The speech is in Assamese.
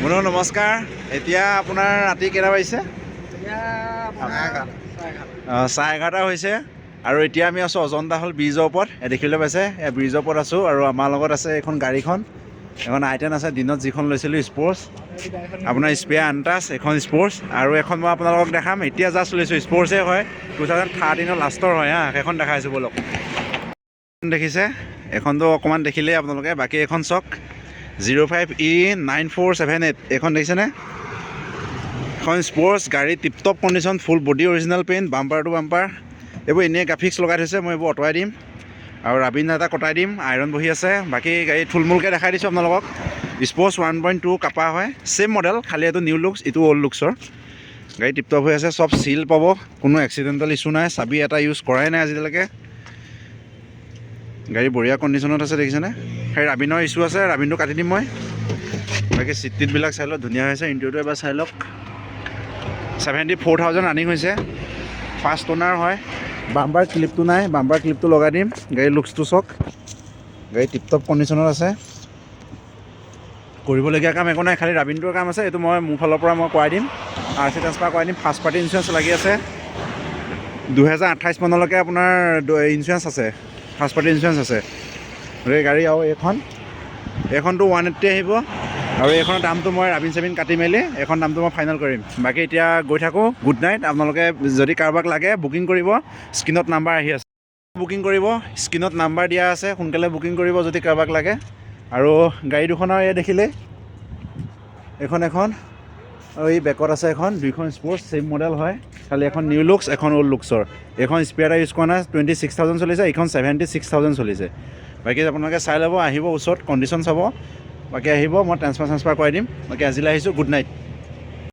বন্ধু নমস্কাৰ। এতিয়া আপোনাৰ ৰাতি কেইটা বাজিছে? 11:30 হৈছে আৰু এতিয়া আমি আছোঁ অজন্তা হল ব্ৰিজৰ ওপৰত। দেখিবলৈ পাইছে ব্ৰিজৰ ওপৰত আছোঁ আৰু আমাৰ লগত আছে এখন গাড়ীখন, এখন I-10 আছে। দিনত যিখন লৈছিলোঁ স্পৰ্টছ, আপোনাৰ স্পেয়াৰ আনটাছ, এখন স্পৰ্টছ আৰু এখন মই আপোনালোকক দেখাম। এতিয়া জাষ্ট লৈছোঁ, স্পৰ্টছে হয়, 2013 লাষ্টৰ হয় হা। সেইখন দেখাইছোঁ বলক। দেখিছে এখনতো অকণমান দেখিলেই আপোনালোকে, বাকী এখন চাওক 05E9478 এইখন দেখিছেনে? এখন স্পৰ্টছ গাড়ী, tiptop condition, full body original paint, bumper to bumper. এইবোৰ এনেই গ্ৰাফিক্স লগাই থৈছে, মই এইবোৰ আঁতৰাই দিম আৰু ৰাবিন এটা কটাই দিম। আইৰণ বহি আছে। বাকী গাড়ী থুলমূলকৈ দেখাই দিছোঁ আপোনালোকক। স্পৰ্টছ 1.2 কাপা হয়, ছেম মডেল, খালি এইটো নিউ লুকছ, এইটো অল্ড লুকছৰ। গাড়ী টিপটপ হৈ আছে, চব চিল পাব, কোনো এক্সিডেণ্টেল ইছ্যু নাই। চাবি এটা ইউজ কৰাই নাই আজিলৈকে। গাড়ী বঢ়িয়া কণ্ডিশ্যনত আছে, দেখিছেনে? সেই ৰাবিনৰ ইছ্যু আছে, ৰাবিনটো কাটি দিম মই। বাকী চিট টিটবিলাক চাই লওক, ধুনীয়া হৈছে। ইণ্টেৰিয়ৰটো এবাৰ চাই লওক। 74,000 ৰানিং হৈছে। ফাৰ্ষ্ট অ'নাৰ হয়। বাম্পাৰ ক্লিপটো নাই, বাম্পাৰ ক্লিপটো লগাই দিম। গাড়ীৰ লুকছটো চাওক, গাড়ী টিপটপ কণ্ডিশ্যনত আছে। কৰিবলগীয়া কাম একো নাই, খালি ৰাবিনটোৰ কাম আছে, এইটো মই মোৰ ফালৰ পৰা মই কৰাই দিম। RC ট্ৰান্সফাৰ কৰাই দিম। ফাৰ্ষ্ট পাৰ্টি ইঞ্চুৰেঞ্চ লাগি আছে। 2028 মানলৈকে আপোনাৰ ইঞ্চুৰেঞ্চ আছে, ফাৰ্ষ্ট পাৰ্টি ইঞ্চুৰেঞ্চ আছে। গতিকে গাড়ী আৰু এইখনটো 180 আহিব আৰু এইখনৰ দামটো মই ৰাবিন চাবিন কাটি মেলি এইখন দামটো মই ফাইনেল কৰিম। বাকী এতিয়া গৈ থাকোঁ। Good night. আপোনালোকে যদি কাৰোবাক লাগে বুকিং কৰিব, স্ক্ৰীণত নাম্বাৰ আহি আছে, বুকিং কৰিব। স্ক্ৰীণত নাম্বাৰ দিয়া আছে, সোনকালে বুকিং কৰিব যদি কাৰোবাক লাগে। আৰু গাড়ী দুখনৰ এই দেখিলে এখন আৰু এই বেকত আছে এখন, দুইখন স্পৰ্টছ, ছেম মডেল হয়, খালি এখন নিউ লুকছ, এখন অল্ড লুকছৰ। এইখন স্পেয়াৰ ইউজ কৰা নাই, 26,000 চলিছে, এইখন 76,000 চলিছে। বাকী আপোনালোকে চাই ল'ব, আহিব ওচৰত, কণ্ডিশ্যন চাব। বাকী আহিব, মই ট্ৰান্সফাৰ কৰাই দিম। বাকী আজিলৈ আহিছোঁ। Good night.